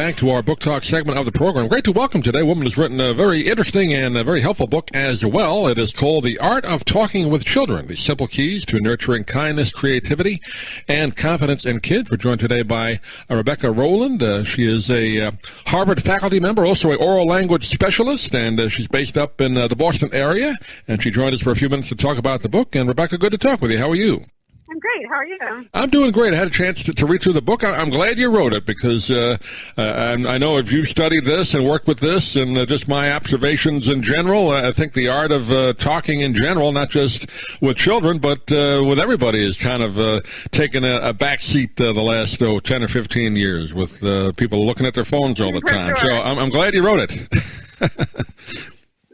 back to our book talk segment of the program. Great to welcome today a woman who's written a very interesting and a very helpful book as well. It is called The Art of Talking with Children, The Simple Keys to Nurturing Kindness, Creativity, and Confidence in Kids. We're joined today by Rebecca Rolland. She is a Harvard faculty member, also an oral language specialist, and she's based up in the Boston area. And she joined us for a few minutes to talk about the book. And Rebecca, good to talk with you. How are you? I'm great. How are you? I'm doing great. I had a chance to read through the book. I'm glad you wrote it because I know if you've studied this and worked with this and just my observations in general, I think the art of talking in general, not just with children, but with everybody, is kind of taken a back seat the last 10 or 15 years with people looking at their phones all the time. Sure. So I'm glad you wrote it.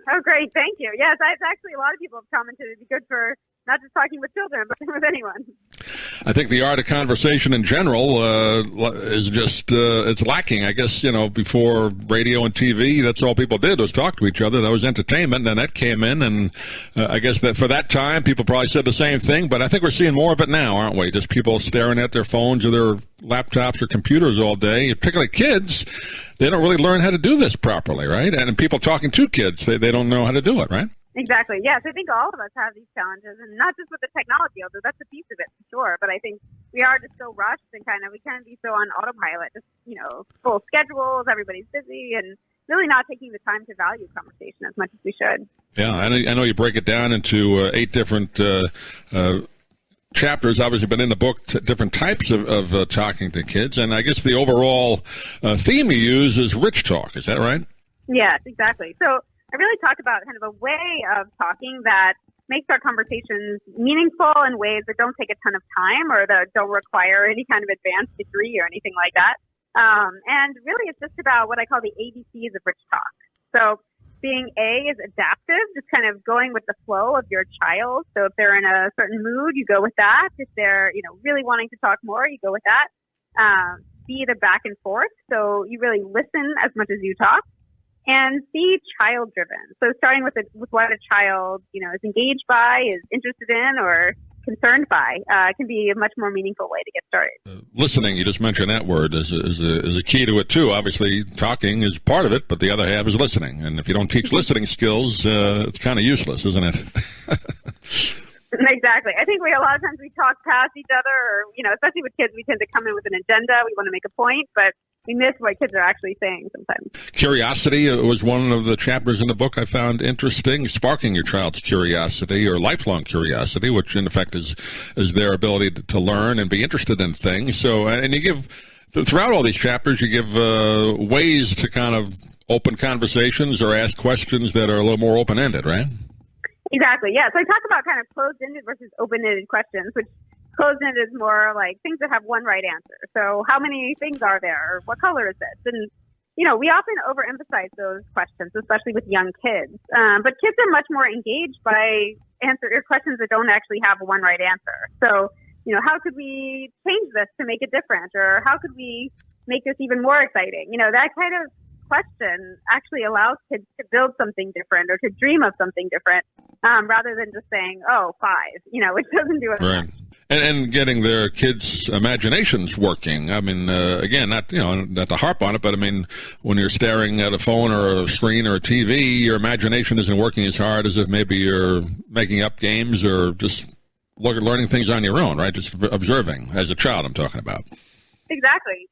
Oh, great. Thank you. Yes, actually a lot of people have commented it'd be good for not just talking with children, but with anyone. I think the art of conversation in general is just, it's lacking. I guess, before radio and TV, that's all people did was talk to each other. That was entertainment, and that came in, and I guess that for that time, people probably said the same thing, but I think we're seeing more of it now, aren't we? Just people staring at their phones or their laptops or computers all day, particularly kids. They don't really learn how to do this properly, right? And people talking to kids, they don't know how to do it, right? Exactly. Yes, I think all of us have these challenges, and not just with the technology, although that's a piece of it for sure. But I think we are just so rushed and we can be so on autopilot, just, full schedules, everybody's busy, and really not taking the time to value conversation as much as we should. Yeah, I know you break it down into 8 different chapters, obviously, but in the book, different types of talking to kids. And I guess the overall theme you use is rich talk. Is that right? Yes, exactly. So I really talk about kind of a way of talking that makes our conversations meaningful in ways that don't take a ton of time or that don't require any kind of advanced degree or anything like that. And really, it's just about what I call the ABCs of rich talk. So being A is adaptive, just kind of going with the flow of your child. So if they're in a certain mood, you go with that. If they're, really wanting to talk more, you go with that. B, the back and forth. So you really listen as much as you talk. And C, child-driven. So starting with what a child, is engaged by, is interested in, or concerned by, can be a much more meaningful way to get started. Listening, you just mentioned that word, is a key to it, too. Obviously, talking is part of it, but the other half is listening. And if you don't teach listening skills, it's kind of useless, isn't it? Exactly. I think a lot of times we talk past each other, or, especially with kids, we tend to come in with an agenda. We want to make a point, but we miss what kids are actually saying sometimes. Curiosity was one of the chapters in the book I found interesting, sparking your child's curiosity or lifelong curiosity, which in effect is their ability to learn and be interested in things. So, and you give, throughout all these chapters, you give ways to kind of open conversations or ask questions that are a little more open-ended, right? Exactly, yeah. So I talk about kind of closed-ended versus open-ended questions, which closed-ended is more like things that have one right answer. So how many things are there? Or what color is this? And, we often overemphasize those questions, especially with young kids. But kids are much more engaged by questions that don't actually have one right answer. So, how could we change this to make it different? Or how could we make this even more exciting? That kind of question actually allows kids to build something different or to dream of something different rather than just saying, 5, which doesn't do it. Right. And getting their kids' imaginations working. I mean, again, not to harp on it, but I mean, when you're staring at a phone or a screen or a TV, your imagination isn't working as hard as if maybe you're making up games or just learning things on your own, right? Just observing as a child, I'm talking about. Exactly.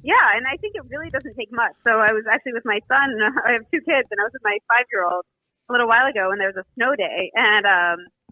Yeah, and I think it really doesn't take much. So I was actually with my son. I have 2 kids, and I was with my 5-year-old a little while ago when there was a snow day, and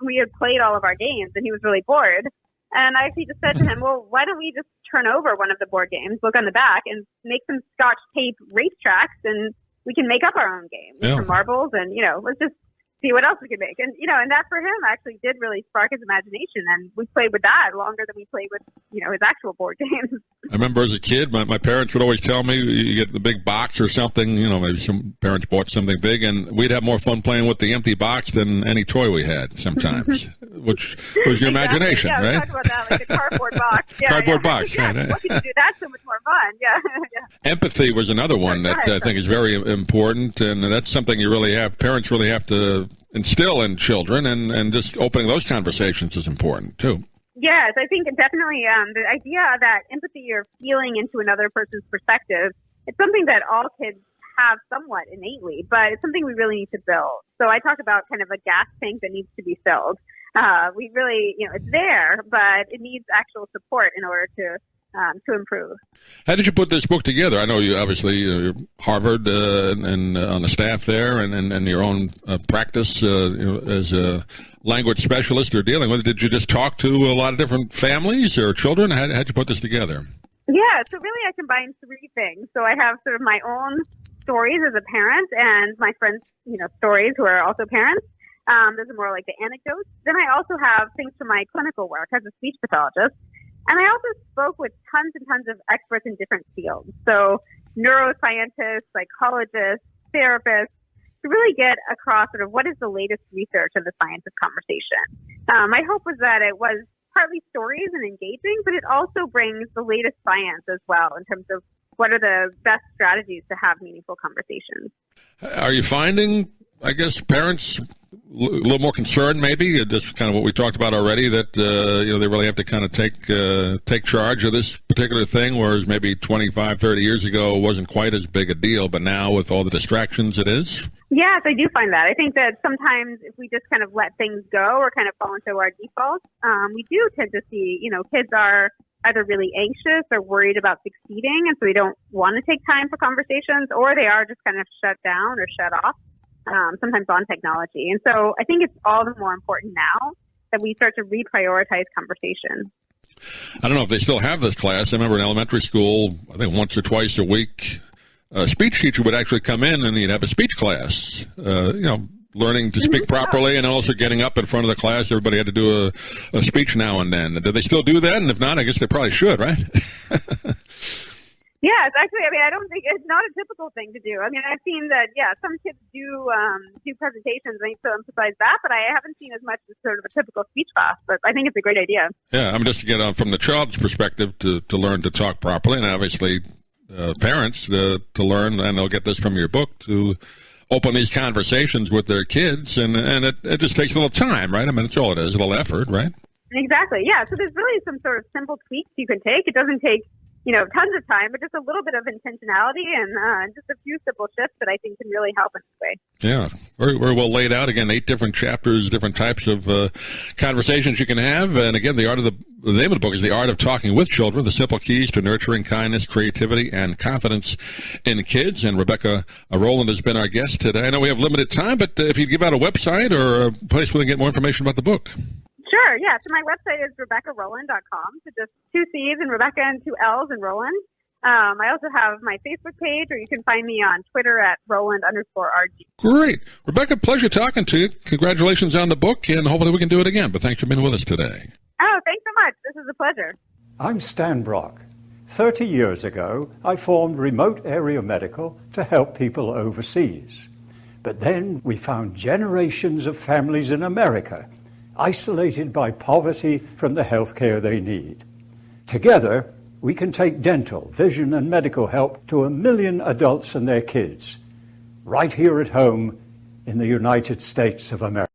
we had played all of our games, and he was really bored. And I actually just said to him, well, why don't we just turn over one of the board games, look on the back, and make some Scotch tape racetracks, and we can make up our own game. Yeah. Some marbles, and, let's just see what else we can make. And, and that for him actually did really spark his imagination. And we played with that longer than we played with, his actual board games. I remember as a kid, my parents would always tell me, you get the big box or something, maybe some parents bought something big, and we'd have more fun playing with the empty box than any toy we had sometimes, which was your imagination, right? Yeah, we talked about that, like the cardboard box. Yeah, cardboard box, yeah. Right. What can you do? That's so much more fun, yeah. Empathy was another one that I think is very important, and that's something parents really have to instill in children, and just opening those conversations is important, too. Yes, I think definitely the idea that empathy or feeling into another person's perspective it's something that all kids have somewhat innately, but it's something we really need to build. So I talk about kind of a gas tank that needs to be filled. We really, it's there, but it needs actual support in order to improve. How did you put this book together? I know you obviously you're Harvard and on the staff there, and your own practice as a language specialist you're dealing with. Did you just talk to a lot of different families or children? How'd you put this together? Yeah, so really I combine three things. So I have sort of my own stories as a parent and my friends, stories who are also parents. Those are more like the anecdotes. Then I also have things from my clinical work as a speech pathologist. And I also spoke with tons and tons of experts in different fields. So neuroscientists, psychologists, therapists, to really get across sort of what is the latest research in the science of conversation. My hope was that it was partly stories and engaging, but it also brings the latest science as well in terms of what are the best strategies to have meaningful conversations. Are you finding, I guess, parents a little more concerned maybe? That's kind of what we talked about already, that they really have to kind of take charge of this particular thing, whereas maybe 25, 30 years ago it wasn't quite as big a deal, but now with all the distractions it is? Yes, I do find that. I think that sometimes if we just kind of let things go or kind of fall into our defaults, we do tend to see, kids are either really anxious or worried about succeeding, and so they don't want to take time for conversations, or they are just kind of shut down or shut off, sometimes on technology. And so I think it's all the more important now that we start to reprioritize conversation. I don't know if they still have this class. I remember in elementary school, I think once or twice a week, a speech teacher would actually come in and you'd have a speech class, learning to speak properly and also getting up in front of the class. Everybody had to do a speech now and then. Do they still do that? And if not, I guess they probably should, right? Yes, actually, I don't think it's not a typical thing to do. I've seen that, some kids do presentations, and to emphasize that, but I haven't seen as much as sort of a typical speech class, but I think it's a great idea. Yeah, just to get from the child's perspective to learn to talk properly, and obviously parents to learn, and they'll get this from your book, to open these conversations with their kids, and it just takes a little time, right? That's all it is, a little effort, right? Exactly, yeah. So there's really some sort of simple tweaks you can take. It doesn't take tons of time, but just a little bit of intentionality and just a few simple shifts that I think can really help in this way. Yeah, very, very well laid out. Again, 8 different chapters, different types of conversations you can have. And again, the name of the book is The Art of Talking with Children, The Simple Keys to Nurturing Kindness, Creativity, and Confidence in Kids. And Rebecca Rolland has been our guest today. I know we have limited time, but if you'd give out a website or a place where they can get more information about the book. Sure, yeah. So my website is RebeccaRolland.com. So just 2 C's and Rebecca and 2 L's in Rolland. I also have my Facebook page, or you can find me on Twitter at Rolland_RG. Great. Rebecca, pleasure talking to you. Congratulations on the book, and hopefully we can do it again. But thanks for being with us today. Oh, thanks so much. This is a pleasure. I'm Stan Brock. 30 years ago, I formed Remote Area Medical to help people overseas. But then we found generations of families in America isolated by poverty from the health care they need. Together, we can take dental, vision, and medical help to 1 million adults and their kids, right here at home in the United States of America.